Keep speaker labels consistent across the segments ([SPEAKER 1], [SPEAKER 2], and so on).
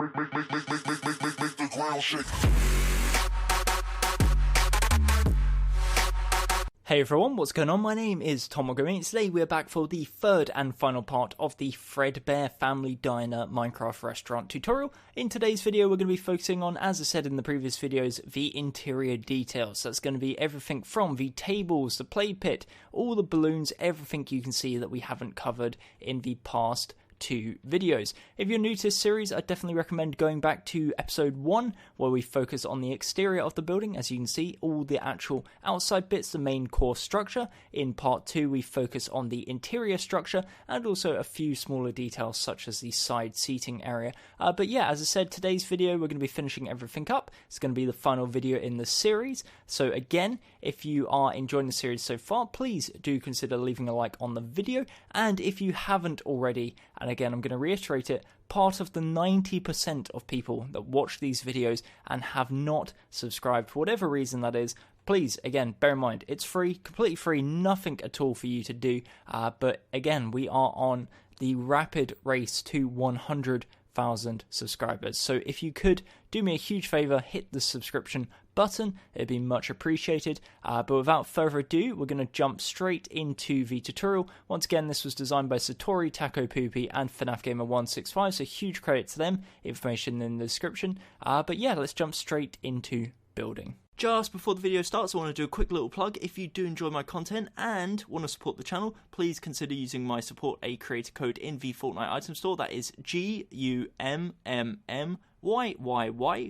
[SPEAKER 1] Make the ground shake.
[SPEAKER 2] Hey everyone, what's going on? My name is Gummy, and today we're back for the third and final part of the Fredbear Family Diner Minecraft restaurant tutorial. In today's video we're going to be focusing on, as I said in the previous videos, the interior details. That's going to be everything from the tables, the play pit, all the balloons, everything you can see that we haven't covered in the past 2 videos. If you're new to this series, I definitely recommend going back to episode 1 where we focus on the exterior of the building. As you can see, all the actual outside bits, the main core structure. In part 2 we focus on the interior structure and also a few smaller details such as the side seating area. But yeah, as I said, today's video we're going to be finishing everything up. It's going to be the final video in the series. So again, if you are enjoying the series so far, please do consider leaving a like on the video, and if you haven't already, and again, I'm going to reiterate it, part of the 90% of people that watch these videos and have not subscribed for whatever reason that is, please, again, bear in mind, it's free, completely free, nothing at all for you to do. But again, we are on the rapid race to 100,000 subscribers. So if you could do me a huge favor, hit the subscription button, it'd be much appreciated. But without further ado, we're going to jump straight into the tutorial. Once again, this was designed by Satori, Tacopoopy, and FNAFGamer165, so huge credit to them. Information in the description. But yeah, let's jump straight into building. Just before the video starts, I want to do a quick little plug. If you do enjoy my content and want to support the channel, please consider using my support a creator code in the Fortnite item store. That is GUMMYYY,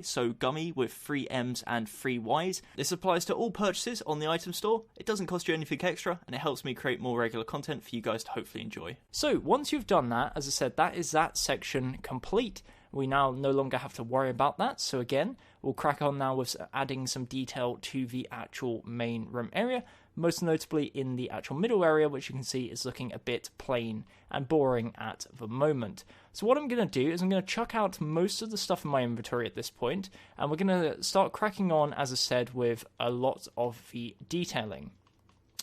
[SPEAKER 2] so Gummy with 3 M's and 3 Y's. This applies to all purchases on the item store. It doesn't cost you anything extra, and it helps me create more regular content for you guys to hopefully enjoy. So once you've done that, as I said, that is that section complete. We now no longer have to worry about that. So again, we'll crack on now with adding some detail to the actual main room area, most notably in the actual middle area, which you can see is looking a bit plain and boring at the moment. So what I'm going to do is I'm going to chuck out most of the stuff in my inventory at this point, and we're going to start cracking on, as I said, with a lot of the detailing.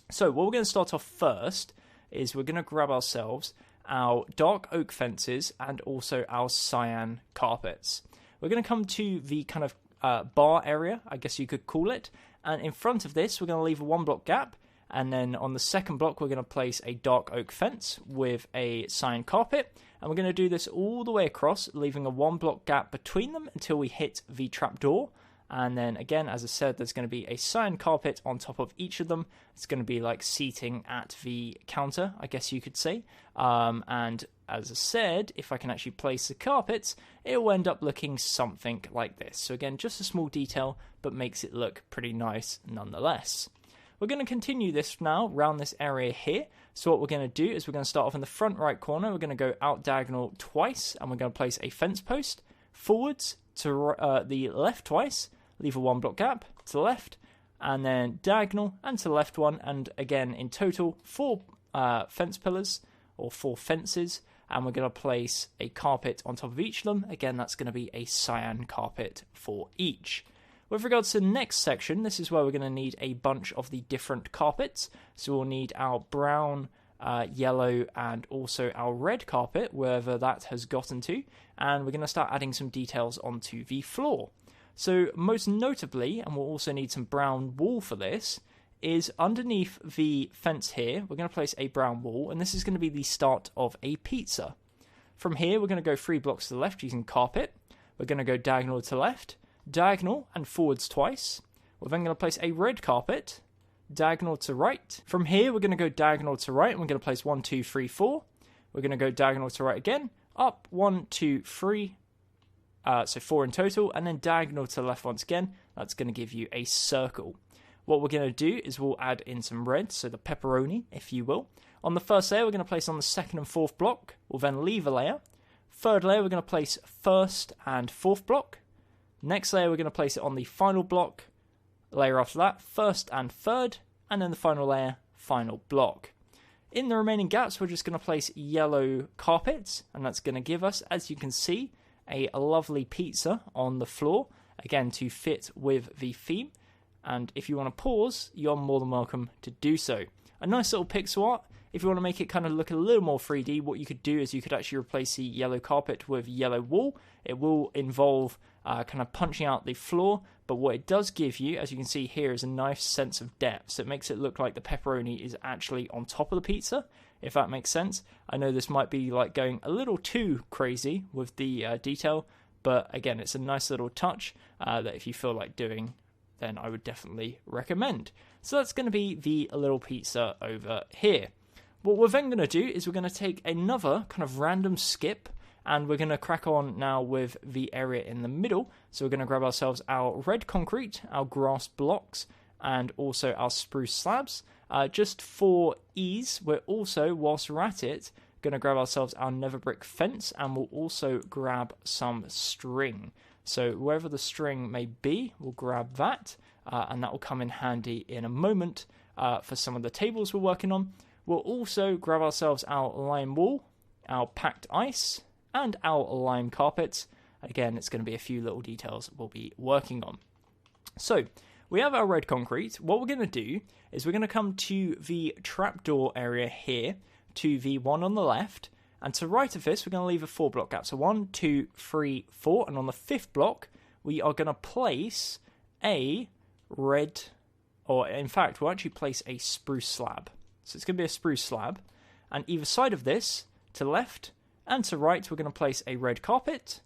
[SPEAKER 2] So what we're going to start off first is we're going to grab ourselves our dark oak fences and also our cyan carpets. We're going to come to the kind of bar area, I guess you could call it, and in front of this we're going to leave a 1 block gap, and then on the second block we're going to place a dark oak fence with a cyan carpet, and we're going to do this all the way across, leaving a 1 block gap between them until we hit the trapdoor. And then again, as I said, there's going to be a cyan carpet on top of each of them. It's going to be like seating at the counter, I guess you could say. And as I said, if I can actually place the carpets, it will end up looking something like this. So again, just a small detail, but makes it look pretty nice nonetheless. We're going to continue this now around this area here. So what we're going to do is we're going to start off in the front right corner. We're going to go out diagonal twice, and we're going to place a fence post forwards to the left twice. Leave a 1 block gap to the left, and then diagonal and to the left one, and again in total 4 fence pillars or 4 fences, and we're going to place a carpet on top of each of them. Again, that's going to be a cyan carpet for each. With regards to the next section, this is where we're going to need a bunch of the different carpets. So we'll need our brown, yellow, and also our red carpet, wherever that has gotten to, and we're going to start adding some details onto the floor. So most notably, and we'll also need some brown wool for this, is underneath the fence here, we're going to place a brown wool, and this is going to be the start of a pizza. From here, we're going to go 3 blocks to the left using carpet. We're going to go diagonal to the left, diagonal and forwards twice. We're then going to place a red carpet, diagonal to right. From here, we're going to go diagonal to right, and we're going to place 1, 2, 3, 4. We're going to go diagonal to right again, up 1, 2, 3. So 4 in total, and then diagonal to the left once again. That's going to give you a circle. What we're going to do is we'll add in some red, so the pepperoni, if you will. On the first layer, we're going to place on the second and fourth block. We'll then leave a layer. Third layer, we're going to place first and fourth block. Next layer, we're going to place it on the final block. Layer after that, first and third, and then the final layer, final block. In the remaining gaps, we're just going to place yellow carpets, and that's going to give us, as you can see, a lovely pizza on the floor, again to fit with the theme. And if you want to pause, you're more than welcome to do so. A nice little pixel art. If you want to make it kind of look a little more 3D, what you could do is you could actually replace the yellow carpet with yellow wool. It will involve kind of punching out the floor, but what it does give you, as you can see here, is a nice sense of depth. So it makes it look like the pepperoni is actually on top of the pizza, if that makes sense. I know this might be like going a little too crazy with the detail, but again, it's a nice little touch that if you feel like doing, then I would definitely recommend. So that's going to be the little pizza over here. What we're then going to do is we're going to take another kind of random skip, and we're going to crack on now with the area in the middle. So we're going to grab ourselves our red concrete, our grass blocks, and also our spruce slabs. Just for ease, we're also, whilst we're at it, going to grab ourselves our nether brick fence, and we'll also grab some string. So wherever the string may be, we'll grab that, and that will come in handy in a moment for some of the tables we're working on. We'll also grab ourselves our lime wool, our packed ice, and our lime carpets. Again, it's going to be a few little details we'll be working on. So we have our red concrete. What we're going to do is we're going to come to the trapdoor area here, to the one on the left, and to right of this, we're going to leave a 4-block gap. So 1, 2, 3, 4, and on the 5th block, we are going to place a red, or in fact, we'll actually place a spruce slab. So it's going to be a spruce slab, and either side of this, to left and to right, we're going to place a red carpet,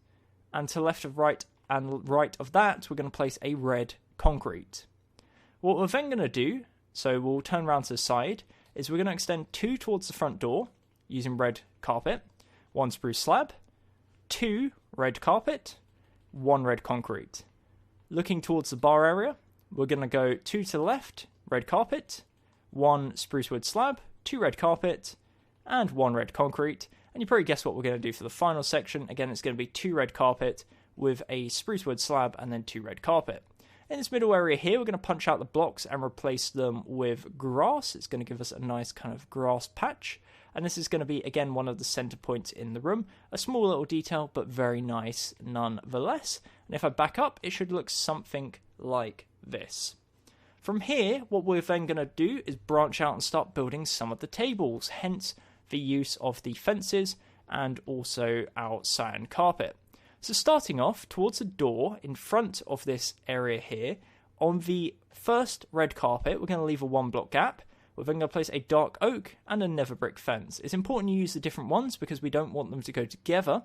[SPEAKER 2] and to left of right and right of that, we're going to place a red concrete. What we're then going to do, so we'll turn around to the side, is we're going to extend 2 towards the front door, using red carpet, 1 spruce slab, 2 red carpet, 1 red concrete. Looking towards the bar area, we're going to go 2 to the left, red carpet, 1 spruce wood slab, 2 red carpet, and 1 red concrete. And you probably guess what we're going to do for the final section. Again, it's going to be 2 red carpet with a spruce wood slab and then 2 red carpet. In this middle area here, we're going to punch out the blocks and replace them with grass. It's going to give us a nice kind of grass patch. And this is going to be, again, one of the center points in the room. A small little detail, but very nice nonetheless. And if I back up, it should look something like this. From here, what we're then going to do is branch out and start building some of the tables, hence the use of the fences and also our cyan carpet. So starting off towards the door in front of this area here, on the first red carpet, we're going to leave a 1-block gap. We're then going to place a dark oak and a nether brick fence. It's important you use the different ones because we don't want them to go together.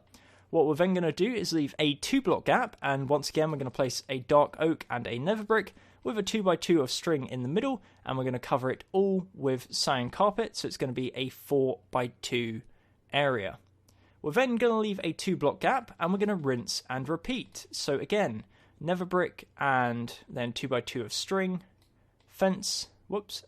[SPEAKER 2] What we're then going to do is leave a 2-block gap, and once again we're going to place a dark oak and a nether brick with a 2x2 of string in the middle, and we're going to cover it all with cyan carpet, so it's going to be a 4x2 area. We're then going to leave a 2-block gap, and we're going to rinse and repeat. So again, nether brick and then 2x2 of string, fence,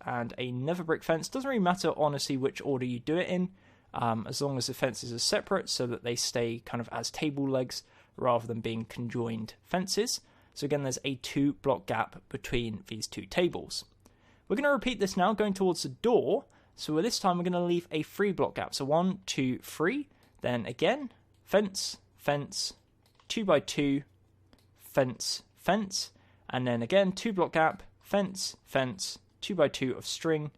[SPEAKER 2] and a nether brick fence. Doesn't really matter, honestly, which order you do it in, as long as the fences are separate so that they stay kind of as table legs rather than being conjoined fences. So again, there's a 2-block gap between these 2 tables. We're going to repeat this now, going towards the door. So this time we're going to leave a 3-block gap. So 1, 2, 3. Then again, fence, fence, 2x2, fence, fence. And then again, 2-block gap, fence, fence, 2x2 of string,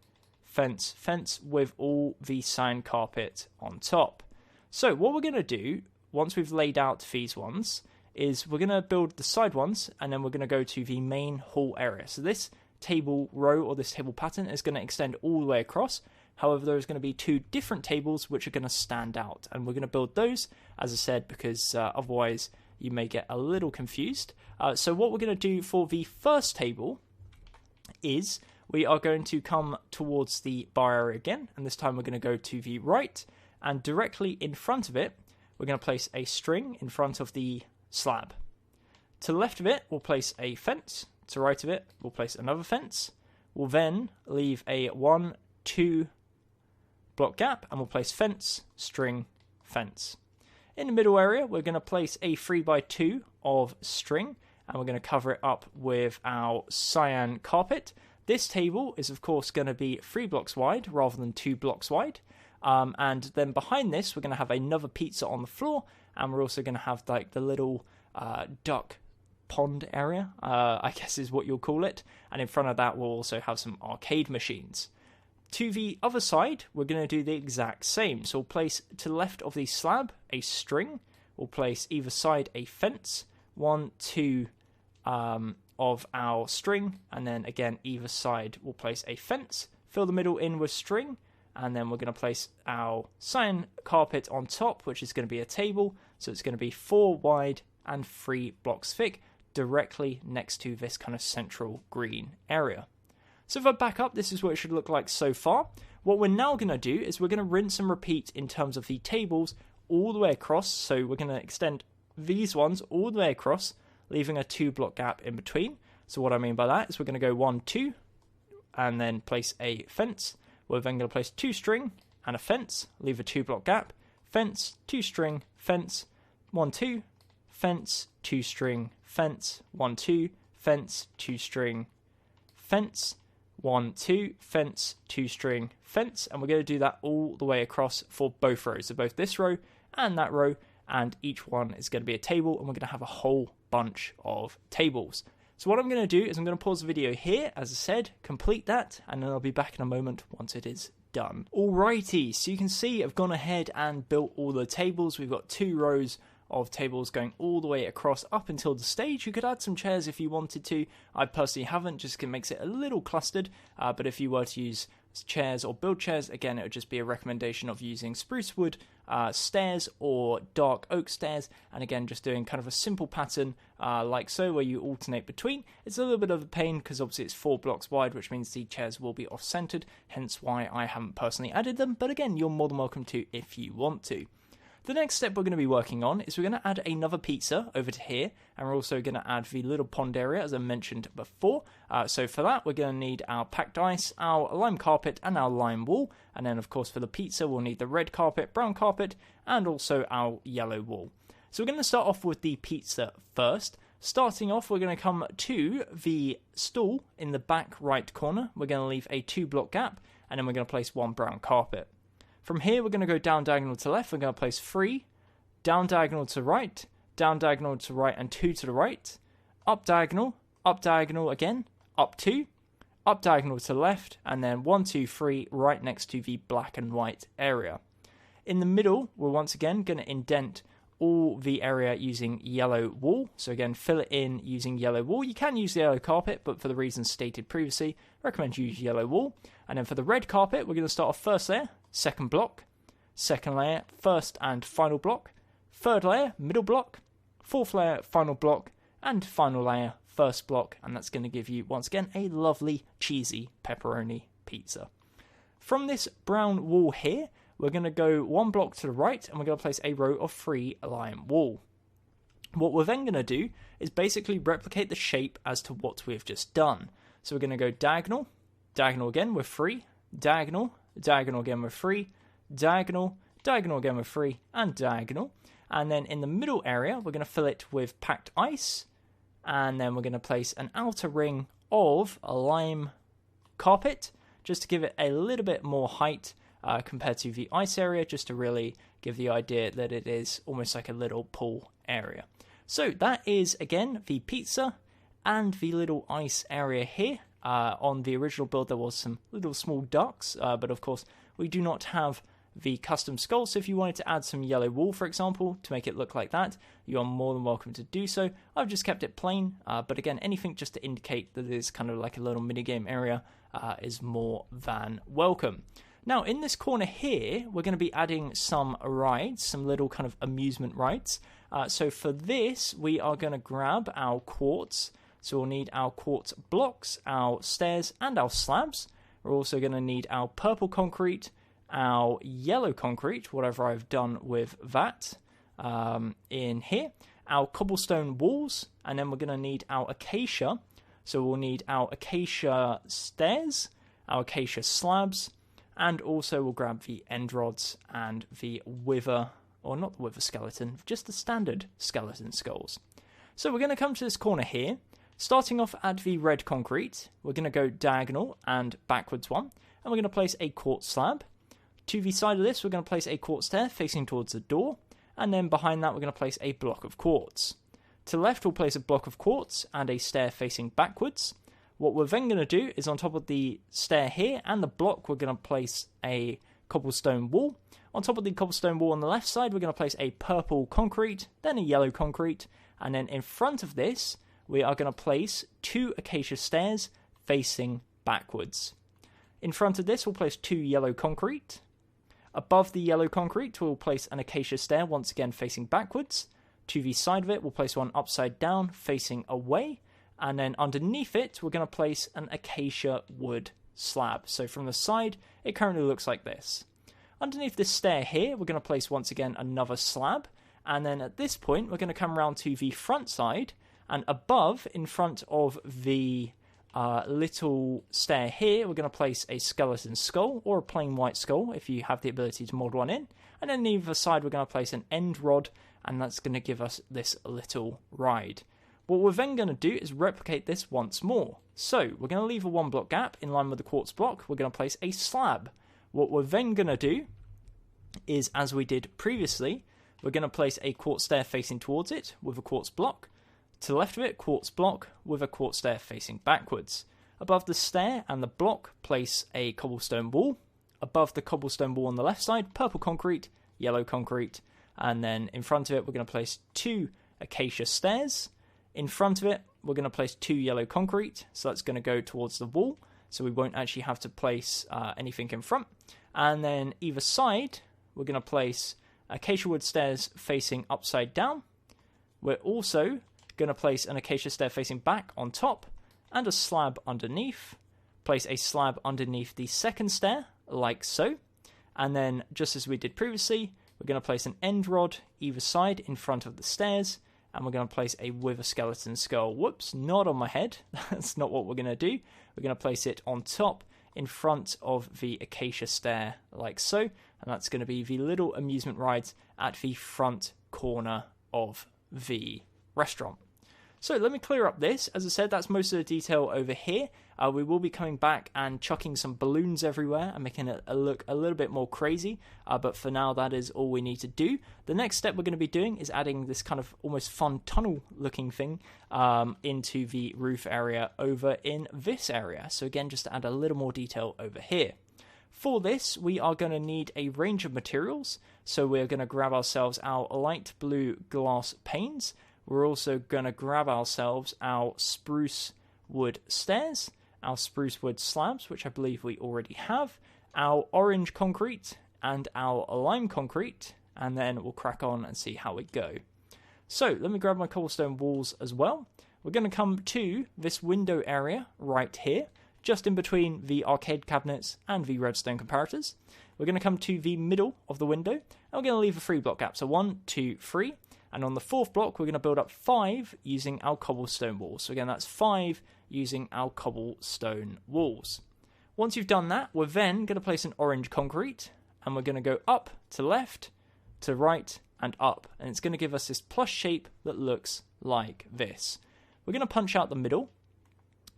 [SPEAKER 2] fence, fence with all the cyan carpet on top. So what we're going to do, once we've laid out these ones, is we're going to build the side ones, and then we're going to go to the main hall area. So this table row or this table pattern is going to extend all the way across. However, there's going to be 2 different tables which are going to stand out, and we're going to build those, as I said, because otherwise you may get a little confused. So what we're going to do for the first table is we are going to come towards the bar area again, and this time we're going to go to the right, and directly in front of it, we're going to place a string in front of the slab. To the left of it, we'll place a fence. To the right of it, we'll place another fence. We'll then leave a 1, 2 block gap, and we'll place fence, string, fence. In the middle area, we're going to place a 3x2 of string, and we're going to cover it up with our cyan carpet. This table is, of course, going to be 3 blocks wide rather than 2 blocks wide. And then behind this, we're going to have another pizza on the floor, and we're also going to have like the little duck pond area, I guess is what you'll call it. And in front of that, we'll also have some arcade machines. To the other side, we're going to do the exact same. So we'll place to the left of the slab a string. We'll place either side a fence. 1, 2 of our string. And then again, either side we'll place a fence. Fill the middle in with string. And then we're going to place our cyan carpet on top, which is going to be a table. So it's going to be 4 wide and 3 blocks thick, directly next to this kind of central green area. So if I back up, this is what it should look like so far. What we're now going to do is we're going to rinse and repeat in terms of the tables all the way across. So we're going to extend these ones all the way across, leaving a 2 block gap in between. So what I mean by that is we're going to go 1, 2, and then place a fence. We're then going to place 2 string and a fence, leave a 2 block gap, fence, 2 string, fence, 1, 2, fence, 2 string, fence, 1, 2, fence, 2 string, fence, 1, 2, fence, 2 string, fence, and we're going to do that all the way across for both rows, so both this row and that row, and each one is going to be a table, and we're going to have a whole bunch of tables. So what I'm going to do is I'm going to pause the video here, as I said, complete that, and then I'll be back in a moment once it is done. Alrighty, so you can see I've gone ahead and built all the tables. We've got 2 rows of tables going all the way across up until the stage. You could add some chairs if you wanted to. I personally haven't, just it makes it a little clustered, but if you were to use chairs or build chairs, again, it would just be a recommendation of using spruce wood stairs or dark oak stairs, and again, just doing kind of a simple pattern like so, where you alternate between. It's a little bit of a pain because obviously it's 4 blocks wide, which means the chairs will be off-centered, hence why I haven't personally added them, but again, you're more than welcome to if you want to. The next step we're going to be working on is we're going to add another pizza over to here, and we're also going to add the little pond area, as I mentioned before. So for that, we're going to need our packed ice, our lime carpet, and our lime wool. And then, of course, for the pizza, we'll need the red carpet, brown carpet, and also our yellow wool. So we're going to start off with the pizza first. Starting off, we're going to come to the stool in the back right corner. We're going to leave a 2 block gap, and then we're going to place 1 brown carpet. From here, we're going to go down diagonal to left. We're going to place 3, down diagonal to right, and 2 to the right, up diagonal again, up 2, up diagonal to left, and then 1, 2, 3 right next to the black and white area. In the middle, we're once again going to indent all the area using yellow wool. So again, fill it in using yellow wool. You can use the yellow carpet, but for the reasons stated previously, I recommend you use yellow wool. And then for the red carpet, we're going to start off first layer, second block, second layer, first and final block, third layer, middle block, fourth layer, final block, and final layer, first block, and that's going to give you, once again, a lovely cheesy pepperoni pizza. From this brown wool here, we're going to go 1 block to the right, and we're going to place a row of 3 lime wool. What we're then going to do is basically replicate the shape as to what we've just done. So we're going to go diagonal, diagonal again with 3, diagonal, diagonal again with 3, diagonal, diagonal again with 3, and diagonal. And then in the middle area, we're going to fill it with packed ice, and then we're going to place an outer ring of a lime carpet, just to give it a little bit more height compared to the ice area, just to really give the idea that it is almost like a little pool area. So that is, again, the pizza and the little ice area here. On the original build, there was some little small ducks, but of course, we do not have the custom skull, so if you wanted to add some yellow wool, for example, to make it look like that, you are more than welcome to do so. I've just kept it plain, but again, anything just to indicate that it is kind of like a little minigame area is more than welcome. Now, in this corner here, we're going to be adding some rides, some little kind of amusement rides. So for this, we are going to grab our quartz. So we'll need our quartz blocks, our stairs, and our slabs. We're also going to need our purple concrete, our yellow concrete, whatever I've done with that in here, our cobblestone walls, and then we're going to need our acacia. So we'll need our acacia stairs, our acacia slabs, and also we'll grab the end rods and the wither, or not the wither skeleton, just the standard skeleton skulls. So we're going to come to this corner here. Starting off at the red concrete, we're going to go diagonal and backwards 1, and we're going to place a quartz slab. To the side of this, we're going to place a quartz stair facing towards the door, and then behind that, we're going to place a block of quartz. To the left, we'll place a block of quartz and a stair facing backwards. What we're then going to do is on top of the stair here and the block, we're going to place a cobblestone wall. On top of the cobblestone wall on the left side, we're going to place a purple concrete, then a yellow concrete, and then in front of this, we are going to place 2 acacia stairs facing backwards. In front of this, we'll place 2 yellow concrete. Above the yellow concrete, we'll place an acacia stair, once again facing backwards. To the side of it, we'll place one upside down, facing away. And then underneath it, we're going to place an acacia wood slab. So from the side, it currently looks like this. Underneath this stair here, we're going to place once again another slab. And then at this point, we're going to come around to the front side. And above, in front of the little stair here, we're going to place a skeleton skull or a plain white skull if you have the ability to mold one in. And then on the other side, we're going to place an end rod, and that's going to give us this little ride. What we're then going to do is replicate this once more. So we're going to leave a 1 block gap in line with the quartz block. We're going to place a slab. What we're then going to do is, as we did previously, we're going to place a quartz stair facing towards it with a quartz block. To the left of it, quartz block with a quartz stair facing backwards. Above the stair and the block, place a cobblestone wall. Above the cobblestone wall on the left side, purple concrete, yellow concrete. And then in front of it, we're going to place 2 acacia stairs. In front of it, we're going to place 2 yellow concrete. So that's going to go towards the wall. So we won't actually have to place anything in front. And then either side, we're going to place acacia wood stairs facing upside down. We're also going to place an acacia stair facing back on top and a slab underneath. Place a slab underneath the second stair, like so. And then, just as we did previously, we're going to place an end rod either side in front of the stairs, and we're going to place a wither skeleton skull. Whoops, not on my head. That's not what we're going to do. We're going to place it on top in front of the acacia stair, like so. And that's going to be the little amusement rides at the front corner of the restaurant. So let me clear up this. As I said, that's most of the detail over here. We will be coming back and chucking some balloons everywhere and making it look a little bit more crazy. But for now, that is all we need to do. The next step we're going to be doing is adding this kind of almost fun tunnel looking thing into the roof area over in this area. So again, just to add a little more detail over here. For this, we are going to need a range of materials. So we're going to grab ourselves our light blue glass panes. We're also going to grab ourselves our spruce wood stairs, our spruce wood slabs, which I believe we already have, our orange concrete, and our lime concrete, and then we'll crack on and see how we go. So let me grab my cobblestone walls as well. We're going to come to this window area right here, just in between the arcade cabinets and the redstone comparators. We're going to come to the middle of the window, and we're going to leave a 3 block gap. So 1, 2, 3. And on the 4th block, we're going to build up 5 using our cobblestone walls. So again, that's 5 using our cobblestone walls. Once you've done that, we're then going to place an orange concrete. And we're going to go up to left, to right, and up. And it's going to give us this plus shape that looks like this. We're going to punch out the middle.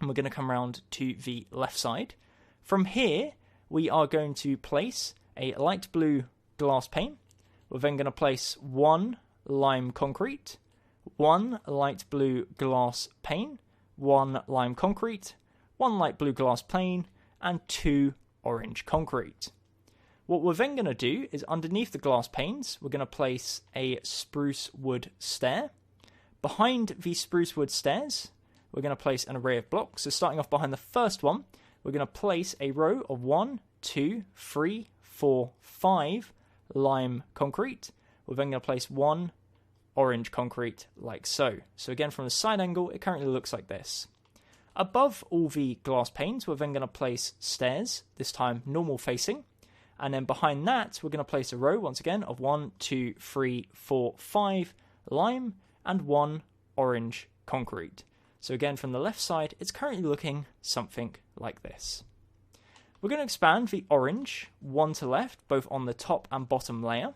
[SPEAKER 2] And we're going to come around to the left side. From here, we are going to place a light blue glass pane. We're then going to place 1 lime concrete, 1 light blue glass pane, 1 lime concrete, 1 light blue glass pane, and 2 orange concrete. What we're then going to do is underneath the glass panes, we're going to place a spruce wood stair. Behind the spruce wood stairs, we're going to place an array of blocks. So starting off behind the first one, we're going to place a row of 1, 2, 3, 4, 5 lime concrete. We're then going to place 1 orange concrete like so. So again, from the side angle, it currently looks like this. Above all the glass panes, we're then going to place stairs, this time normal facing. And then behind that, we're going to place a row, once again, of 1, 2, 3, 4, 5 lime and 1 orange concrete. So again, from the left side, it's currently looking something like this. We're going to expand the orange, 1 to left, both on the top and bottom layer.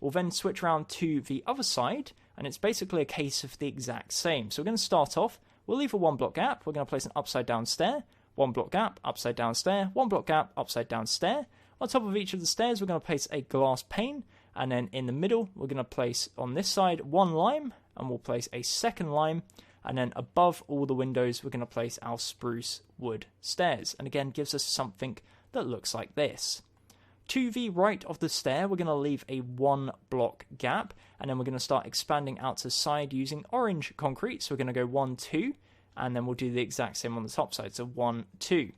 [SPEAKER 2] We'll then switch around to the other side, and it's basically a case of the exact same. So we're going to start off, we'll leave a 1 block gap, we're going to place an upside down stair, 1 block gap, upside down stair, 1 block gap, upside down stair. On top of each of the stairs, we're going to place a glass pane, and then in the middle, we're going to place on this side 1 lime, and we'll place a second lime, And then above all the windows, we're going to place our spruce wood stairs. And again, gives us something that looks like this. To the right of the stair, we're going to leave a 1 block gap. And then we're going to start expanding out to the side using orange concrete. So we're going to go 1, 2. And then we'll do the exact same on the top side. So 1, 2.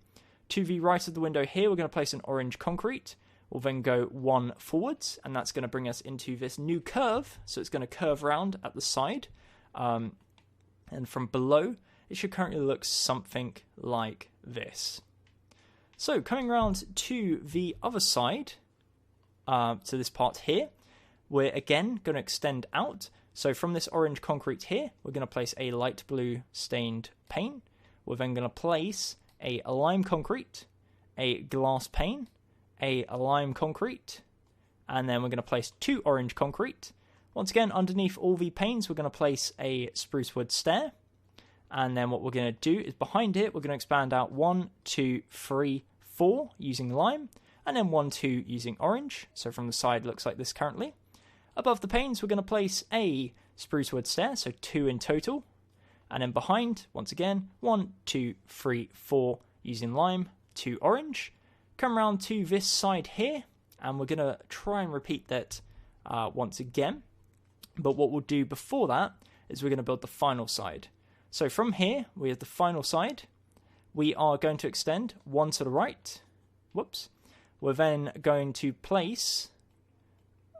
[SPEAKER 2] To the right of the window here, we're going to place an orange concrete. We'll then go 1 forwards, and that's going to bring us into this new curve. So it's going to curve around at the side. And from below, it should currently look something like this. So coming around to the other side, to this part here, we're again going to extend out. So from this orange concrete here, we're going to place a light blue stained pane. We're then going to place a lime concrete, a glass pane, a lime concrete, and then we're going to place 2 orange concrete. Once again, underneath all the panes, we're going to place a spruce wood stair. And then what we're going to do is behind it, we're going to expand out 1, 2, 3, 4 using lime, and then 1, 2 using orange. So from the side, looks like this currently. Above the panes, we're going to place a spruce wood stair, so 2 in total. And then behind, once again, 1, 2, 3, 4 using lime, 2 orange. Come around to this side here, and we're going to try and repeat that once again. But what we'll do before that is we're going to build the final side. So from here, we have the final side. We are going to extend 1 to the right. Whoops. We're then going to place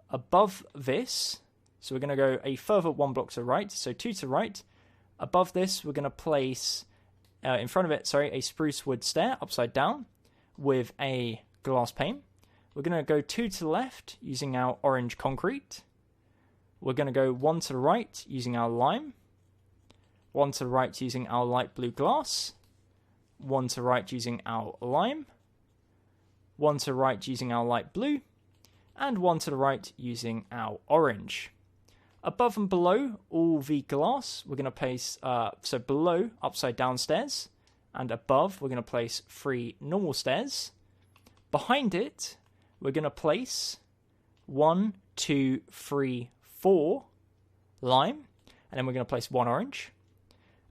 [SPEAKER 2] above this. So we're going to go a further 1 block to the right, so 2 to the right. Above this, we're going to place, in front of it, a spruce wood stair upside down with a glass pane. We're going to go 2 to the left using our orange concrete. We're going to go 1 to the right using our lime. 1 to the right using our light blue glass. 1 to the right using our lime. 1 to the right using our light blue. And 1 to the right using our orange. Above and below all the glass, we're going to place, so below, upside down stairs, and above, we're going to place 3 normal stairs. Behind it, we're going to place 1, 2, 3, 4 lime, and then we're going to place 1 orange.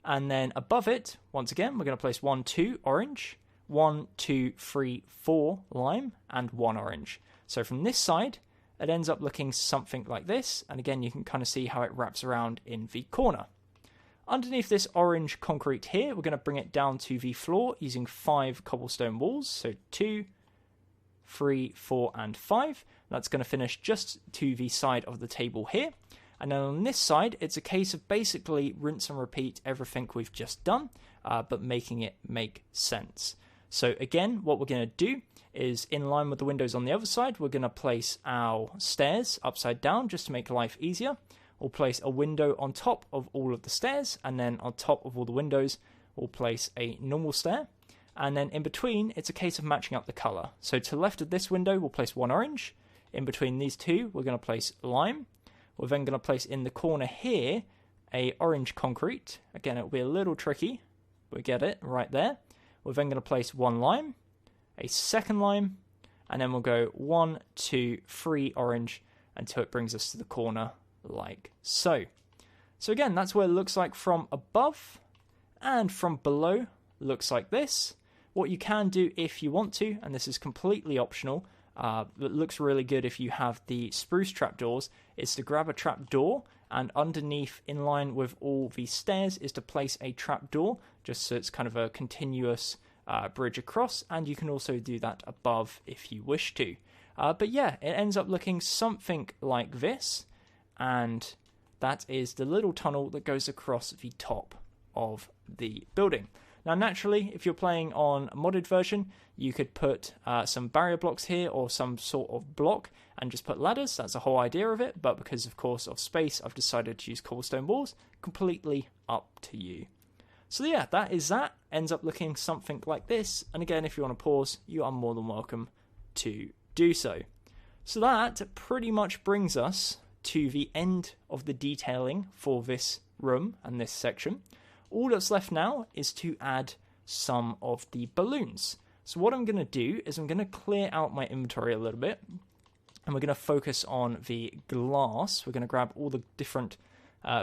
[SPEAKER 2] And then above it, once again, we're going to place 1, 2 orange, 1, 2, 3, 4 lime, and 1 orange. So from this side, it ends up looking something like this, and again you can kind of see how it wraps around in the corner. Underneath this orange concrete here, we're going to bring it down to the floor using 5 cobblestone walls, so 2, 3, 4, and 5. That's going to finish just to the side of the table here. And then on this side, it's a case of basically rinse and repeat everything we've just done, but making it make sense. So again, what we're going to do is, in line with the windows on the other side, we're going to place our stairs upside down just to make life easier. We'll place a window on top of all of the stairs, and then on top of all the windows, we'll place a normal stair. And then in between, it's a case of matching up the colour. So to the left of this window, we'll place 1 orange. In between these 2, we're going to place lime. We're then going to place in the corner here a orange concrete. Again, it'll be a little tricky. We get it right there. We're then going to place 1 lime, a second lime, and then we'll go 1, 2, 3 orange until it brings us to the corner like so. So again, that's what it looks like from above, and from below looks like this. What you can do if you want to, and this is completely optional, but looks really good if you have the spruce trapdoors, is to grab a trapdoor, and underneath, in line with all the stairs, is to place a trapdoor, just so it's kind of a continuous bridge across, and you can also do that above if you wish to. But yeah, it ends up looking something like this, and that is the little tunnel that goes across the top of the building. Now naturally, if you're playing on a modded version, you could put some barrier blocks here or some sort of block and just put ladders. That's the whole idea of it, but because of course of space, I've decided to use cobblestone walls. Completely up to you. So yeah, that is that. Ends up looking something like this, and again, if you want to pause, you are more than welcome to do so. So that pretty much brings us to the end of the detailing for this room and this section. All that's left now is to add some of the balloons. So what I'm going to do is I'm going to clear out my inventory a little bit, and we're going to focus on the glass. We're going to grab all the different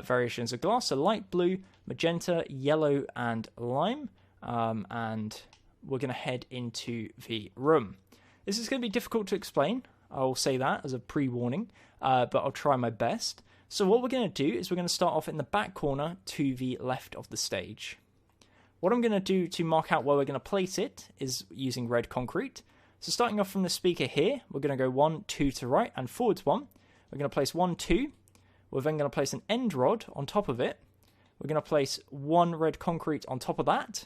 [SPEAKER 2] variations of glass. So light blue, magenta, yellow, and lime. And we're going to head into the room. This is going to be difficult to explain. I'll say that as a pre-warning, but I'll try my best. So what we're going to do is we're going to start off in the back corner to the left of the stage. What I'm going to do to mark out where we're going to place it is using red concrete. So starting off from the speaker here, we're going to go 1, 2 to right and forwards 1. We're going to place 1, 2. We're then going to place an end rod on top of it. We're going to place 1 red concrete on top of that.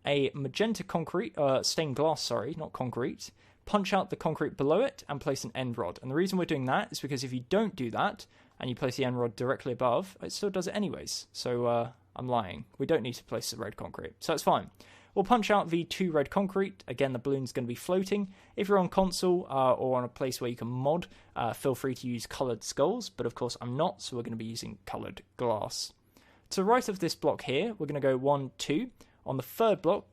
[SPEAKER 2] A magenta concrete, stained glass, sorry, not concrete. Punch out the concrete below it and place an end rod. And the reason we're doing that is because if you don't do that and you place the end rod directly above, it still does it anyways. So I'm lying. We don't need to place the red concrete. So it's fine. We'll punch out the 2 red concrete. Again, the balloon's going to be floating. If you're on console or on a place where you can mod, feel free to use coloured skulls. But of course, I'm not, so we're going to be using coloured glass. To the right of this block here, we're going to go 1, 2. On the third block,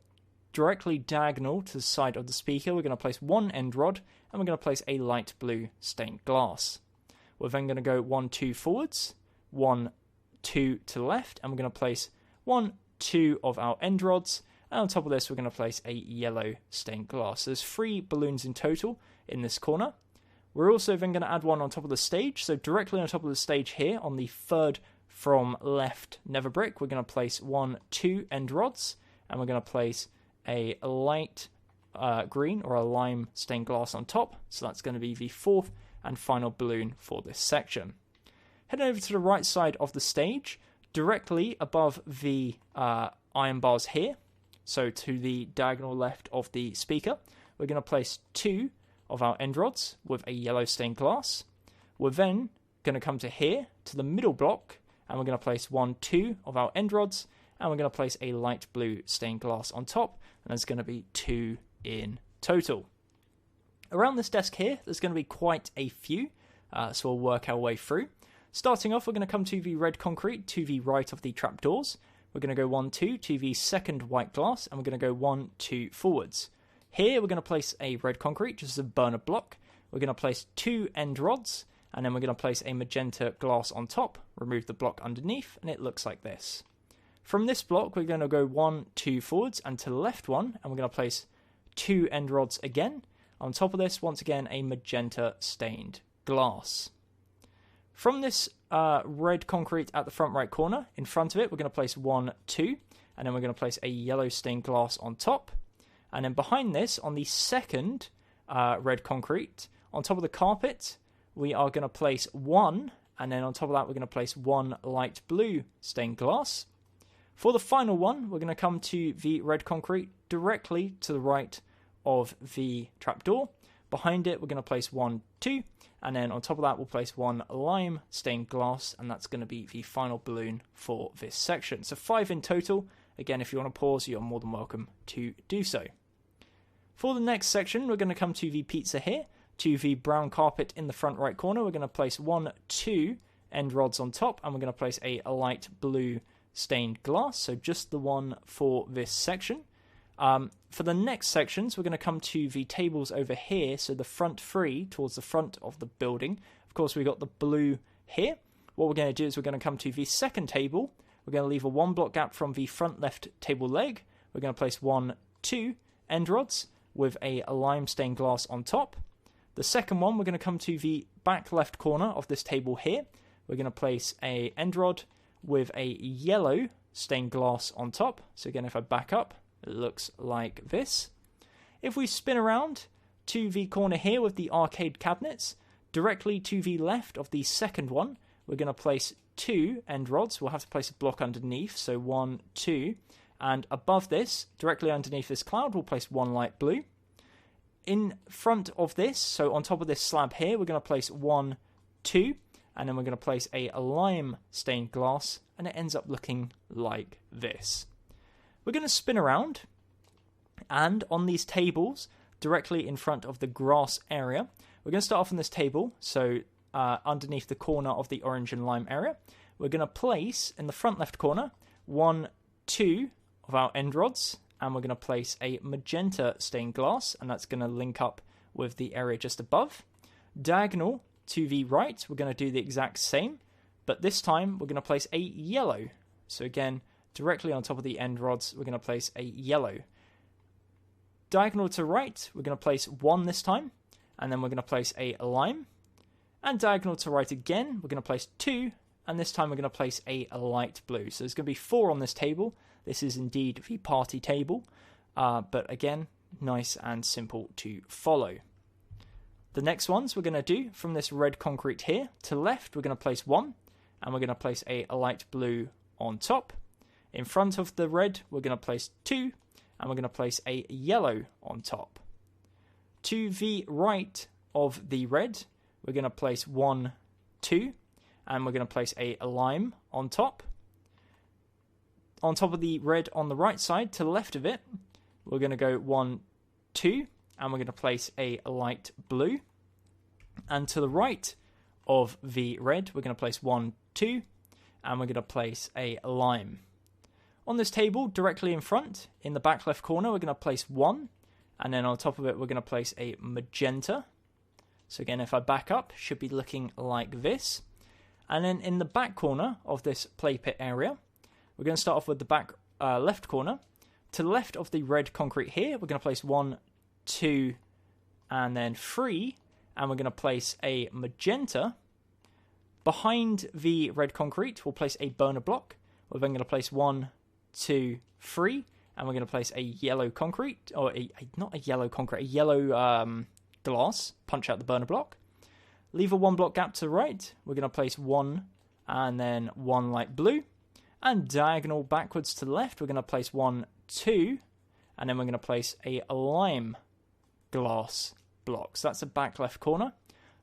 [SPEAKER 2] directly diagonal to the side of the speaker, we're going to place 1 end rod, and we're going to place a light blue stained glass. We're then going to go 1, 2 forwards, 1, 2 to the left, and we're going to place 1, 2 of our end rods, and on top of this we're going to place a yellow stained glass. So there's 3 balloons in total in this corner. We're also then going to add 1 on top of the stage, so directly on top of the stage here, on the third from left nether brick, we're going to place 1, 2 end rods, and we're going to place a light green or a lime stained glass on top. So that's going to be the 4th and final balloon for this section. Heading over to the right side of the stage, directly above the iron bars here, so to the diagonal left of the speaker, we're going to place 2 of our end rods with a yellow stained glass. We're then going to come to here, to the middle block, and we're going to place 1, 2 of our end rods, and we're going to place a light blue stained glass on top, and there's going to be 2 in total. Around this desk here, there's going to be quite a few, so we'll work our way through. Starting off, we're going to come to the red concrete to the right of the trapdoors. We're going to go 1, 2 to the second white glass, and we're going to go 1, 2 forwards. Here, we're going to place a red concrete, just as a burner block. We're going to place 2 end rods, and then we're going to place a magenta glass on top, remove the block underneath, and it looks like this. From this block, we're going to go 1, 2 forwards and to the left 1, and we're going to place 2 end rods again. On top of this, once again, a magenta stained glass. From this red concrete at the front right corner, in front of it, we're going to place 1, 2, and then we're going to place a yellow stained glass on top. And then behind this, on the second red concrete, on top of the carpet, we are going to place 1, and then on top of that, we're going to place 1 light blue stained glass. For the final one, we're going to come to the red concrete directly to the right of the trapdoor. Behind it, we're going to place 1, 2, and then on top of that, we'll place 1 lime stained glass, and that's going to be the final balloon for this section. So 5 in total. Again, if you want to pause, you're more than welcome to do so. For the next section, we're going to come to the pizza here, to the brown carpet in the front right corner. We're going to place 1, 2 end rods on top, and we're going to place a light blue stained glass, so just the one for this section. For the next sections, we're going to come to the tables over here, so the front 3 towards the front of the building. Of course, we've got the blue here. What we're going to do is we're going to come to the second table. We're going to leave a 1 block gap from the front left table leg. We're going to place 1, 2 end rods with a lime stained glass on top. The second one, we're going to come to the back left corner of this table here. We're going to place a end rod with a yellow stained glass on top. So again, if I back up, it looks like this. If we spin around to the corner here with the arcade cabinets, directly to the left of the second one, we're going to place 2 end rods. We'll have to place a block underneath, so 1, 2. And above this, directly underneath this cloud, we'll place 1 light blue. In front of this, so on top of this slab here, we're going to place 1, 2. And then we're going to place a lime stained glass, and it ends up looking like this. We're going to spin around, and on these tables, directly in front of the grass area, we're going to start off on this table, so underneath the corner of the orange and lime area. We're going to place, in the front left corner, 1, 2 of our end rods, and we're going to place a magenta stained glass, and that's going to link up with the area just above. Diagonal to the right, we're going to do the exact same, but this time we're going to place a yellow. So again, directly on top of the end rods, we're going to place a yellow. Diagonal to right, we're going to place 1 this time, and then we're going to place a lime. And diagonal to right again, we're going to place 2, and this time we're going to place a light blue. So there's going to be 4 on this table. This is indeed the party table, but again, nice and simple to follow. The next ones we're going to do from this red concrete here to left, we're going to place 1, and we're going to place a light blue on top. In front of the red, we're going to place 2, and we're going to place a yellow on top. To the right of the red, we're going to place 1, 2, and we're going to place a lime on top. On top of the red on the right side, to the left of it, we're going to go 1, 2, and we're going to place a light blue. And to the right of the red, we're going to place 1, 2, and we're going to place a lime. On this table, directly in front, in the back left corner, we're going to place 1, and then on top of it, we're going to place a magenta. So again, if I back up, should be looking like this. And then in the back corner of this play pit area, we're going to start off with the back left corner. To the left of the red concrete here, we're going to place 1, 2, and then 3, and we're going to place a magenta. Behind the red concrete, we'll place a burner block. We're then going to place 1, 2, 3, and we're going to place a yellow concrete, or not a yellow concrete, a yellow glass, punch out the burner block. Leave a 1 block gap to the right. We're going to place 1 and then 1 light blue. And diagonal backwards to the left, we're going to place 1, 2, and then we're going to place a lime glass block. So that's the back left corner.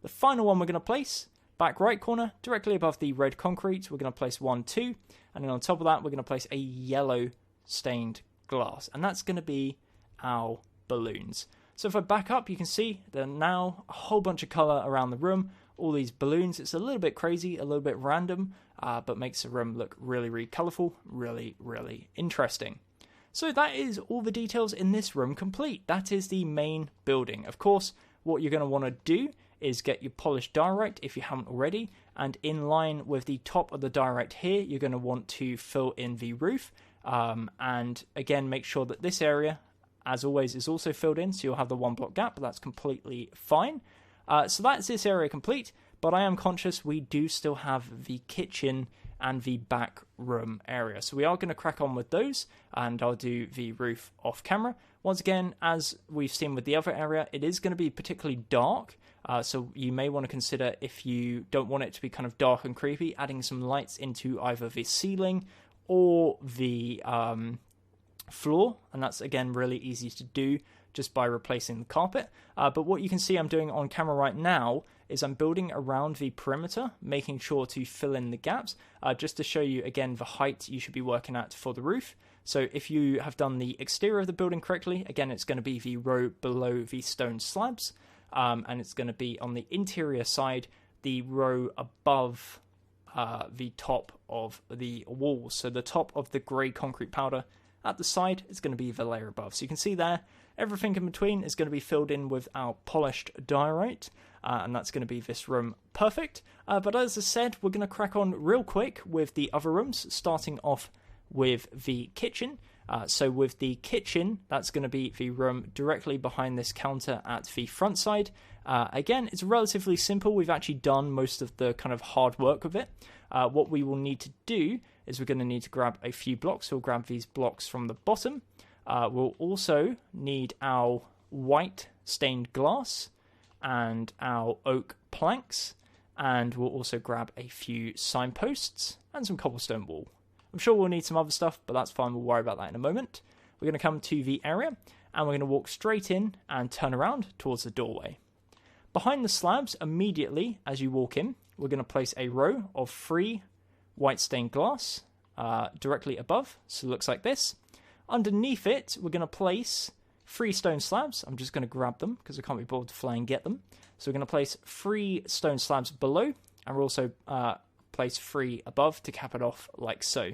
[SPEAKER 2] The final one we're going to place, back right corner, directly above the red concrete, we're going to place 1, 2, and then on top of that, we're going to place a yellow stained glass. And that's going to be our balloons. So if I back up, you can see there are now a whole bunch of colour around the room. All these balloons. It's a little bit crazy, a little bit random, but makes the room look really, really colourful, really, really interesting. So that is all the details in this room complete. That is the main building. Of course, what you're going to want to do is get your polished diorite if you haven't already, and in line with the top of the diorite here, you're going to want to fill in the roof, and again, make sure that this area, as always, is also filled in, so you'll have the 1 block gap, but that's completely fine. So that's this area complete, but I am conscious we do still have the kitchen and the back room area. So we are going to crack on with those, and I'll do the roof off camera. Once again, as we've seen with the other area, it is going to be particularly dark, so you may want to consider, if you don't want it to be kind of dark and creepy, adding some lights into either the ceiling or the floor, and that's again really easy to do just by replacing the carpet. But what you can see I'm doing on camera right now is I'm building around the perimeter, making sure to fill in the gaps, just to show you again the height you should be working at for the roof. So if you have done the exterior of the building correctly, again it's going to be the row below the stone slabs, and it's going to be on the interior side, the row above the top of the walls. So the top of the grey concrete powder at the side is going to be the layer above. So you can see there, everything in between is going to be filled in with our polished diorite, and that's going to be this room perfect. But as I said, we're going to crack on real quick with the other rooms, starting off with the kitchen. So with the kitchen, that's going to be the room directly behind this counter at the front side. Again, it's relatively simple. We've actually done most of the kind of hard work of it. What we will need to do is we're going to need to grab a few blocks. We'll grab these blocks from the bottom. We'll also need our white stained glass and our oak planks, and we'll also grab a few signposts and some cobblestone wall. I'm sure we'll need some other stuff, but that's fine, we'll worry about that in a moment. We're going to come to the area, and we're going to walk straight in and turn around towards the doorway. Behind the slabs, immediately as you walk in, we're going to place a row of 3 white stained glass directly above, so it looks like this. Underneath it, we're going to place 3 stone slabs. I'm just going to grab them because I can't be bothered to fly and get them. So we're going to place 3 stone slabs below, and we'll also place 3 above to cap it off like so.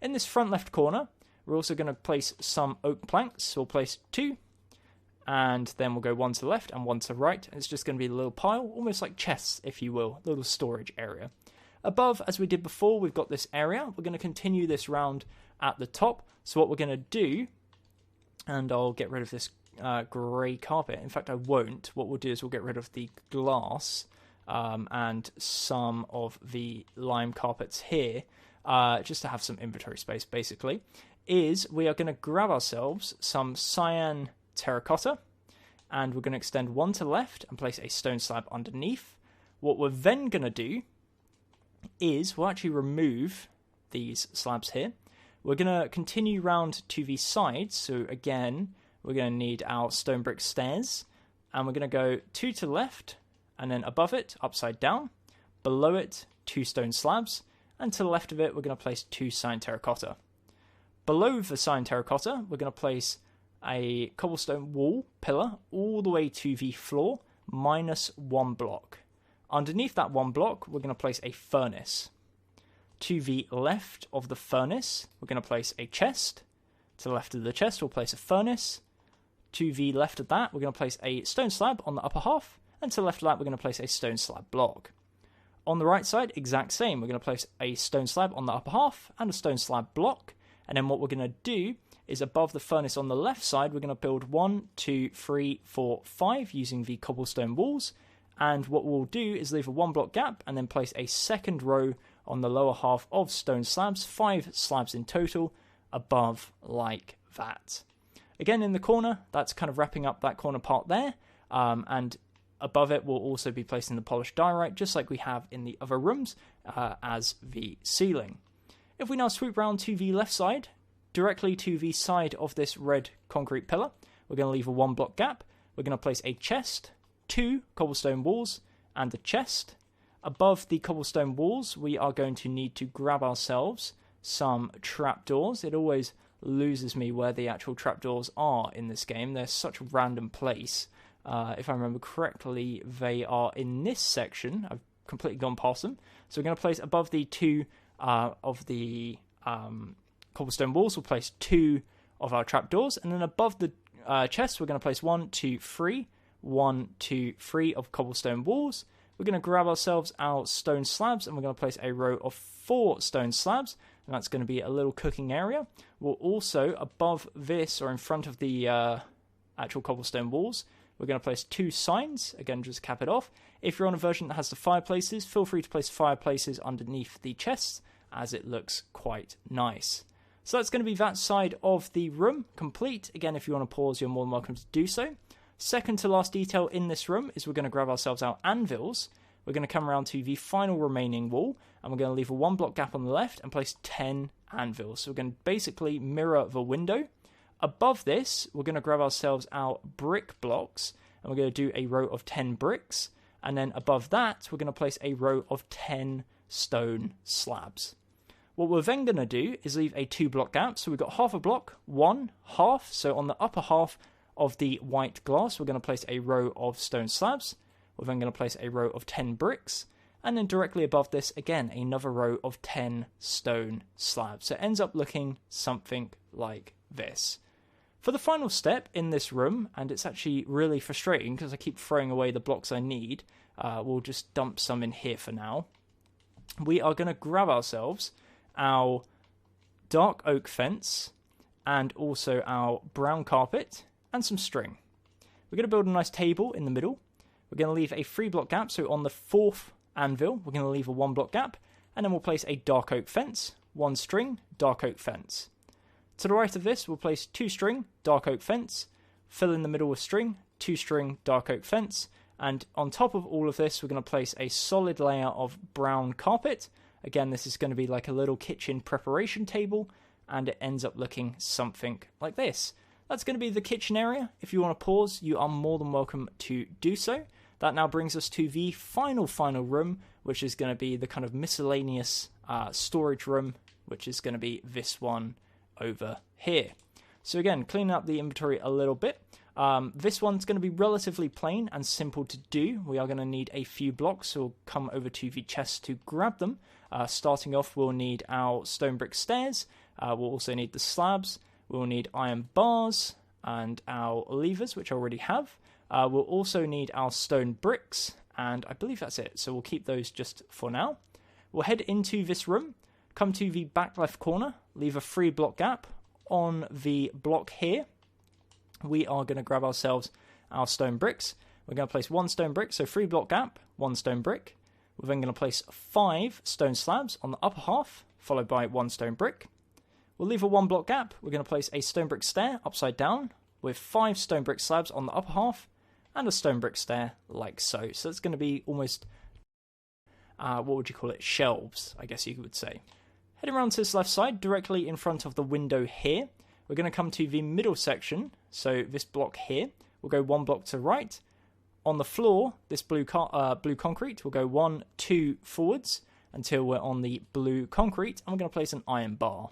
[SPEAKER 2] In this front left corner, we're also going to place some oak planks. So we'll place 2, and then we'll go 1 to the left and 1 to the right. And it's just going to be a little pile, almost like chests, if you will, a little storage area. Above, as we did before, we've got this area. We're going to continue this round at the top. So what we're going to do, and I'll get rid of this grey carpet. In fact, I won't. What we'll do is we'll get rid of the glass and some of the lime carpets here, just to have some inventory space, basically, is we are going to grab ourselves some cyan terracotta, and we're going to extend one to the left and place a stone slab underneath. What we're then going to do is we'll actually remove these slabs here. We're going to continue round to the sides, so again, we're going to need our stone brick stairs, and we're going to go 2 to the left, and then above it, upside down, below it, 2 stone slabs, and to the left of it, we're going to place 2 cyan terracotta. Below the cyan terracotta, we're going to place a cobblestone wall pillar all the way to the floor, minus 1 block. Underneath that 1 block, we're going to place a furnace. To the left of the furnace, we're going to place a chest. To the left of the chest, we'll place a furnace. To the left of that, we're going to place a stone slab on the upper half. And to the left of that, we're going to place a stone slab block. On the right side, exact same. We're going to place a stone slab on the upper half and a stone slab block. And then what we're going to do is above the furnace on the left side, we're going to build 1, 2, 3, 4, 5 using the cobblestone walls. And what we'll do is leave a 1 block gap and then place a second row on the lower half of stone slabs, 5 slabs in total, above like that. Again, in the corner, that's kind of wrapping up that corner part there. And above it, we'll also be placing the polished diorite, just like we have in the other rooms, as the ceiling. If we now swoop round to the left side, directly to the side of this red concrete pillar, we're going to leave a 1 block gap. We're going to place a chest, 2 cobblestone walls, and a chest. Above the cobblestone walls, we are going to need to grab ourselves some trapdoors. It always loses me where the actual trapdoors are in this game. They're such a random place. If I remember correctly, they are in this section. I've completely gone past them. So we're going to place above the 2 of the cobblestone walls, we'll place 2 of our trapdoors. And then above the chest, we're going to place 1, 2, 3. 1, 2, 3 of cobblestone walls. We're going to grab ourselves our stone slabs, and we're going to place a row of 4 stone slabs, and that's going to be a little cooking area. We'll also, above this, or in front of the actual cobblestone walls, we're going to place 2 signs, again, just cap it off. If you're on a version that has the fireplaces, feel free to place fireplaces underneath the chests, as it looks quite nice. So that's going to be that side of the room complete. Again, if you want to pause, you're more than welcome to do so. Second to last detail in this room is we're going to grab ourselves our anvils. We're going to come around to the final remaining wall, and we're going to leave a 1 block gap on the left and place 10 anvils. So we're going to basically mirror the window. Above this, we're going to grab ourselves our brick blocks, and we're going to do a row of 10 bricks. And then above that, we're going to place a row of 10 stone slabs. What we're then going to do is leave a 2 block gap. So we've got half a block, 1, half. So on the upper half of the white glass, we're going to place a row of stone slabs. We're then going to place a row of 10 bricks, and then directly above this, again, another row of 10 stone slabs. So it ends up looking something like this. For the final step in this room, and it's actually really frustrating because I keep throwing away the blocks I need, we'll just dump some in here for now. We are going to grab ourselves our dark oak fence and also our brown carpet and some string. We're going to build a nice table in the middle. We're going to leave a 3 block gap, so on the 4th anvil, we're going to leave a 1 block gap, and then we'll place a dark oak fence, 1 string, dark oak fence. To the right of this, we'll place 2 string, dark oak fence, fill in the middle with string, 2 string, dark oak fence, and on top of all of this, we're going to place a solid layer of brown carpet. Again, this is going to be like a little kitchen preparation table, and it ends up looking something like this. That's going to be the kitchen area. If you want to pause, you are more than welcome to do so. That now brings us to the final room, which is going to be the kind of miscellaneous storage room, which is going to be this one over here. So again, cleaning up the inventory a little bit. This one's going to be relatively plain and simple to do. We are going to need a few blocks, so we'll come over to the chest to grab them. Starting off, we'll need our stone brick stairs. We'll also need the slabs. We'll need iron bars and our levers, which I already have. We'll also need our stone bricks, and I believe that's it. So we'll keep those just for now. we'll head into this room, come to the back left corner, leave a 3 block gap. On the block here, we are going to grab ourselves our stone bricks. We're going to place 1 stone brick, so 3 block gap, 1 stone brick. We're then going to place 5 stone slabs on the upper half, followed by 1 stone brick. We'll leave a 1 block gap. We're going to place a stone brick stair upside down with 5 stone brick slabs on the upper half and a stone brick stair like so. So it's going to be almost, what would you call it, shelves, I guess you would say. Heading around to this left side, directly in front of the window here, we're going to come to the middle section, so this block here. We'll go 1 block to the right. On the floor, this blue concrete, we'll go 1, 2 forwards until we're on the blue concrete, and we're going to place an iron bar.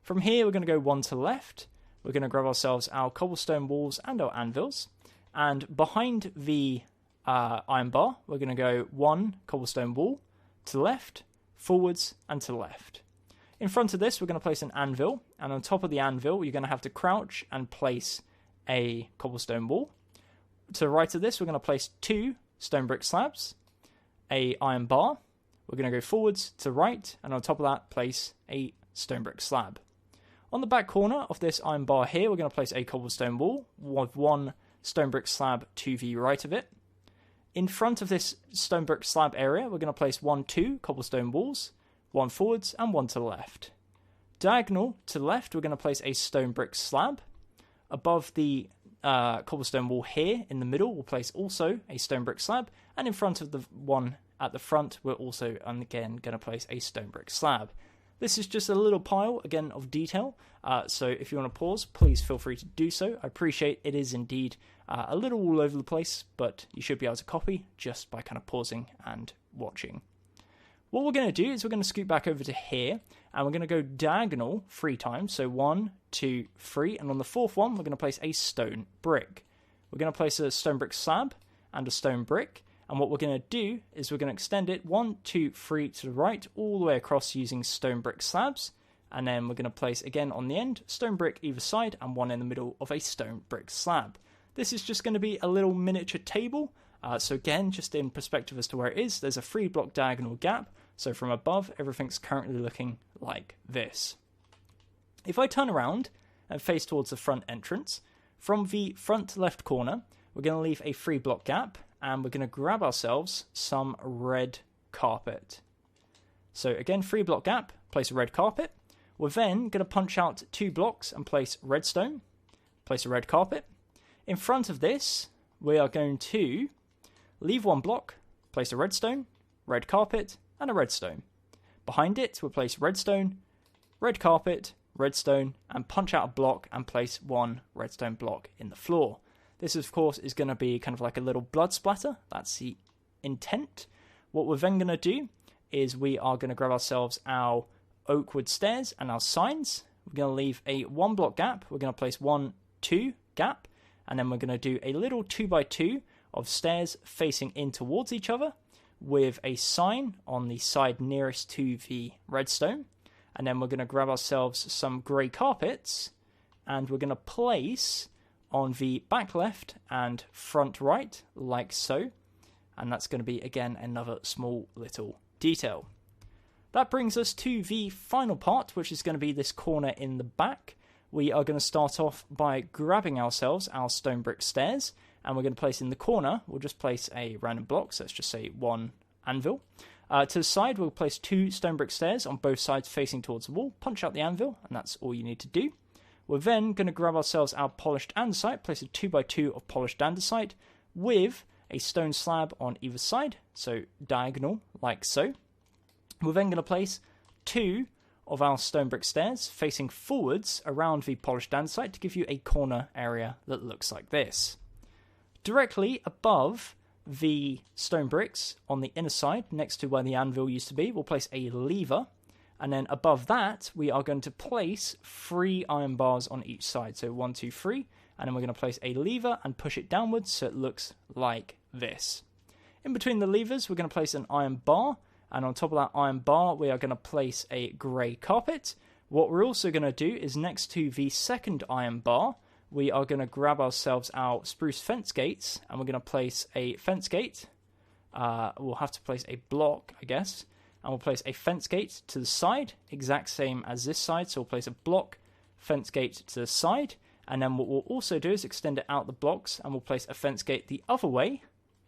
[SPEAKER 2] From here, we're going to go 1 to the left. We're going to grab ourselves our cobblestone walls and our anvils, and behind the iron bar, we're going to go 1 cobblestone wall to the left, forwards and to the left. In front of this, we're going to place an anvil, and on top of the anvil, you're going to have to crouch and place a cobblestone wall. To the right of this, we're going to place 2 stone brick slabs, a iron bar. We're going to go forwards to right, and on top of that, place a stone brick slab. On the back corner of this iron bar here, we're going to place a cobblestone wall with 1 stone brick slab to the right of it. In front of this stone brick slab area, we're going to place 1, 2 cobblestone walls, 1 forwards and 1 to the left. Diagonal to the left, we're going to place a stone brick slab. Above the cobblestone wall here in the middle, we'll place also a stone brick slab. And in front of the one at the front, we're also, again, going to place a stone brick slab. This is just a little pile, again, of detail. So if you want to pause, please feel free to do so. I appreciate it is indeed a little all over the place, but you should be able to copy just by kind of pausing and watching. What we're going to do is we're going to scoot back over to here, and we're going to go diagonal 3 times. So 1, 2, 3, and on the 4th one, we're going to place a stone brick. We're going to place a stone brick slab and a stone brick, and what we're going to do is we're going to extend it 1, 2, 3 to the right, all the way across using stone brick slabs, and then we're going to place, again on the end, stone brick either side, and 1 in the middle of a stone brick slab. This is just going to be a little miniature table. So again, just in perspective as to where it is, there's a 3 block diagonal gap. So from above, everything's currently looking like this. If I turn around and face towards the front entrance, from the front left corner, we're going to leave a 3 block gap, and we're going to grab ourselves some red carpet. So again, 3 block gap, place a red carpet. We're then going to punch out 2 blocks and place redstone, place a red carpet. In front of this, we are going to leave 1 block, place a redstone, red carpet, and a redstone. Behind it, we'll place redstone, red carpet, redstone, and punch out a block and place 1 redstone block in the floor. This, of course, is going to be kind of like a little blood splatter. That's the intent. What we're then going to do is we are going to grab ourselves our oak wood stairs and our signs. We're going to leave a 1 block gap. We're going to place 1, 2 gap, and then we're going to do a little 2x2 of stairs facing in towards each other, with a sign on the side nearest to the redstone. And then we're going to grab ourselves some grey carpets, and we're going to place on the back left and front right, like so. And that's going to be, again, another small little detail. That brings us to the final part, which is going to be this corner in the back. We are going to start off by grabbing ourselves our stone brick stairs, and we're going to place in the corner, we'll just place a random block, so let's just say 1 anvil. To the side, we'll place 2 stone brick stairs on both sides facing towards the wall, punch out the anvil, and that's all you need to do. We're then going to grab ourselves our polished andesite, place a 2x2 of polished andesite with a stone slab on either side, so diagonal, like so. We're then going to place 2 of our stone brick stairs facing forwards around the polished andesite to give you a corner area that looks like this. Directly above the stone bricks on the inner side, next to where the anvil used to be, we'll place a lever, and then above that we are going to place 3 iron bars on each side, so 1, 2, 3, and then we're going to place a lever and push it downwards so it looks like this. In between the levers, we're going to place an iron bar, and on top of that iron bar we are going to place a grey carpet. What we're also going to do is next to the second iron bar, we are going to grab ourselves our spruce fence gates, and we're going to place a fence gate. We'll have to place a block, I guess.
[SPEAKER 1] and we'll place a fence gate to the side, exact same as this side. So we'll place a block, fence gate to the side, and then what we'll also do is extend it out the blocks, and we'll place a fence gate the other way,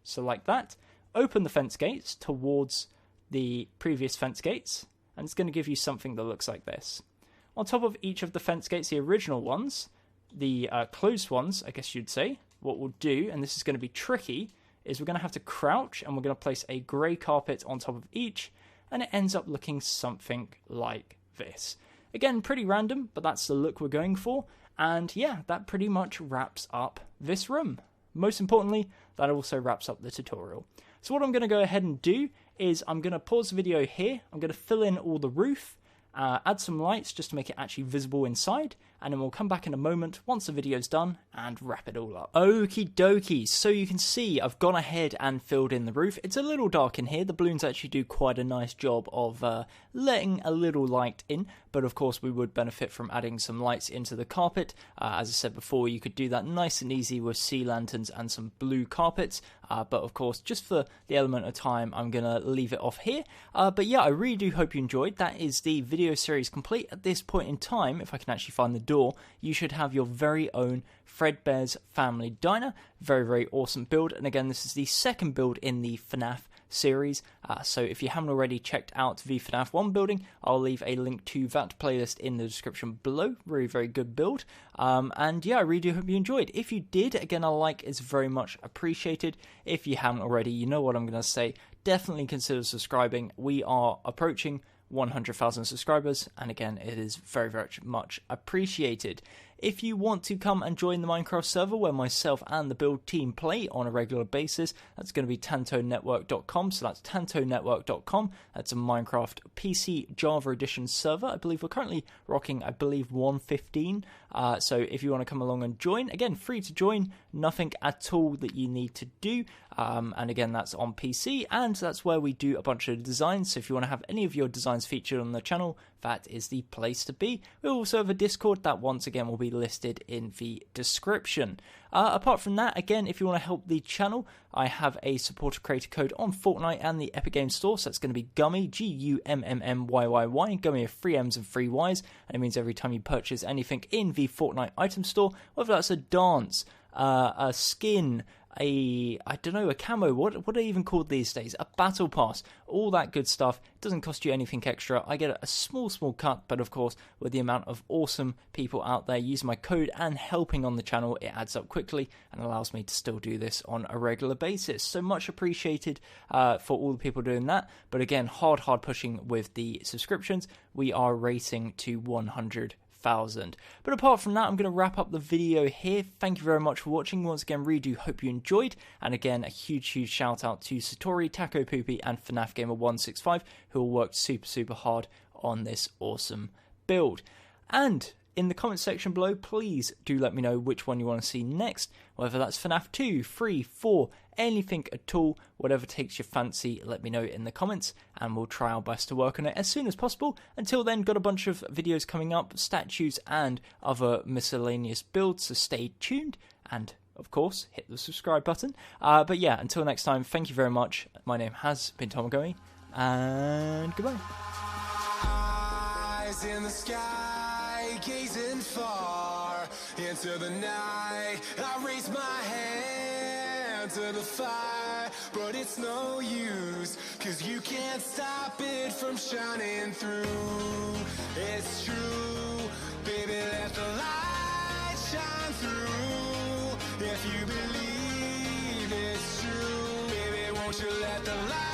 [SPEAKER 1] so like that. Open the fence gates towards the previous fence gates, and it's going to give you something that looks like this. On top of each of the fence gates, the original ones, the closed ones, I guess you'd say, what we'll do, and this is going to be tricky, is we're going to have to crouch, and we're going to place a grey carpet on top of each, and it ends up looking something like this. Again, pretty random, but that's the look we're going for. And yeah, that pretty much wraps up this room. Most importantly, that also wraps up the tutorial. So what I'm going to go ahead and do is I'm going to pause the video here. I'm going to fill in all the roof, add some lights just to make it actually visible inside, and then we'll come back in a moment once the video's done and wrap it all up. Okie dokie, so you can see I've gone ahead and filled in the roof. It's a little dark in here. The balloons actually do quite a nice job of letting a little light in, but of course we would benefit from adding some lights into the carpet. As I said before, you could do that nice and easy with sea lanterns and some blue carpets, but of course just for the element of time I'm going to leave it off here. But yeah, I really do hope you enjoyed. That is the video series complete. At this point in time, if I can actually find the door, you should have your very own Fredbear's Family Diner. Very, very awesome build. And again, this is the second build in the FNAF series. So if you haven't already checked out the FNAF 1 building, I'll leave a link to that playlist in the description below. Very, very good build. And yeah, I really do hope you enjoyed. If you did, again, a like is very much appreciated. If you haven't already, you know what I'm going to say. Definitely consider subscribing. We are approaching 100,000 subscribers, and again, it is very, very much appreciated. If you want to come and join the Minecraft server where myself and the build team play on a regular basis, that's going to be tantonetwork.com. So that's tantonetwork.com. That's a Minecraft PC Java Edition server. I believe we're currently rocking, 1.15. So if you want to come along and join, again, free to join, nothing at all that you need to do. And again, that's on PC, and that's where we do a bunch of designs. So if you want to have any of your designs featured on the channel, that is the place to be. We also have a Discord that once again will be listed in the description. Apart from that, again, if you want to help the channel, I have a supporter creator code on Fortnite and the Epic Games Store. So that's going to be Gummy, Gummmyyy, Gummy of 3 M's and 3 Y's. And it means every time you purchase anything in the Fortnite item store, whether that's a dance, a skin, I don't know, a camo, what are they even called these days? A battle pass, all that good stuff. It doesn't cost you anything extra. I get a small cut, but of course, with the amount of awesome people out there using my code and helping on the channel, it adds up quickly and allows me to still do this on a regular basis. So much appreciated for all the people doing that. But again, hard pushing with the subscriptions. We are racing to 100,000. But apart from that, I'm going to wrap up the video here. Thank you very much for watching. Once again, really do hope you enjoyed. And again, a huge shout out to Satori, Tacopoopy, and FNAF Gamer 165, who all worked super hard on this awesome build. And in the comment section below, please do let me know which one you want to see next, whether that's FNAF 2, 3, 4, anything at all, whatever takes your fancy, let me know in the comments, and we'll try our best to work on it as soon as possible. Until then, got a bunch of videos coming up, statues and other miscellaneous builds, so stay tuned, and of course, hit the subscribe button. But yeah, until next time, thank you very much. My name has been Gummy, and goodbye. Eyes in the sky, gazing far into the night, I raise my hand to the fire, but it's no use, 'cause you can't stop it from shining through. It's true, baby, let the light shine through. If you believe it's true, baby, won't you let the light